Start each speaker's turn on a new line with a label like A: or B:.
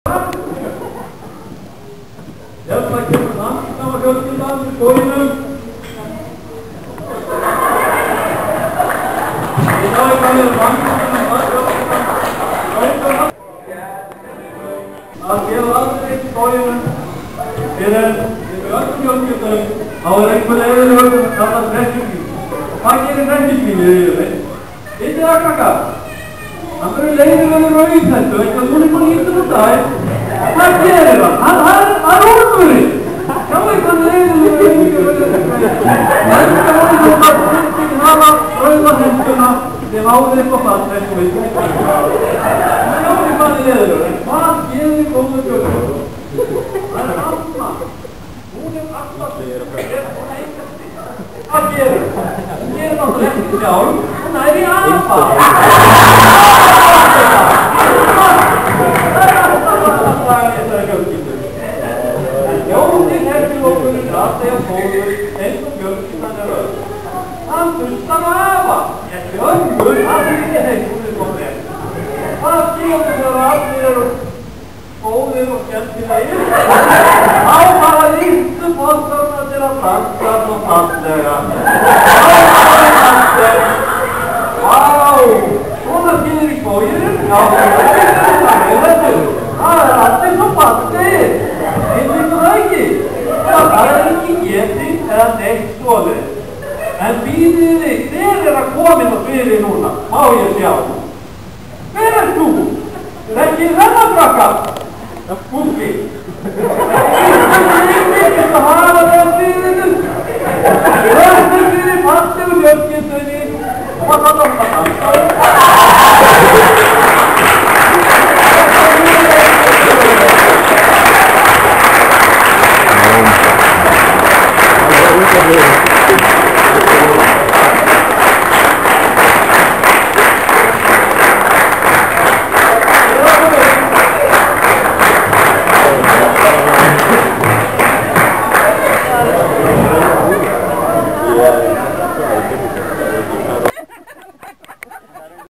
A: Hérna kemur landstama fjölskyldan í skóginum. Í dag er það landstama fjölskyldan að gefa aldrei í skóginum fyrir öllum fjölskyldum þá einhver leiðilegur að kalla þrekkingin. Hvað gerir þrekkingin í því? Vitið það krakkar? Hann verður leiðilegur á Íslandu, eitthvað svona eitthvað nýttur úr dag. Hvað gerir hann? Hann er orðurinn! Sjá eitthvað leiðilegur á Íslandu. Elskar hann eitthvað að þrekkingin hafa rauða henduna sem áður eitthvað fallrætt og eitthvað. Sjá eitthvað leiðilegur, en hvað gerir góður fjölskyldu? Það er amma. Hún er alltaf þegar hún einhversti. Hvað gerir hún? Hún gerir náttúrulega ekki sjálf. Hún er í apa. Það er alltaf að laga þessari fjölskyldu. En Jónin hefði okkur í rætt eða fóður eins og fjölskyldan er öll. Hann hlustar að hafa. Ekki öllur, hann er ekki heitur kom rétt. Hvað skilur þegar allir eru góðir og skemmtilegir? Á bara lístu bóttarna til að fransast og fallega. Vá, svona skilur í skóginum? Já, það er allir svo fallegir. Einnig það ekki. Það er ekki getið eða neitt stolið. En býðið þig, hver er að komin á sviði núna? Má ég sjá? Hver er þú? Ekki þennan krakka? Gústi. Ekki að hafa það sviðinu. Þetta fyrir fallegur fjölskyldunni og það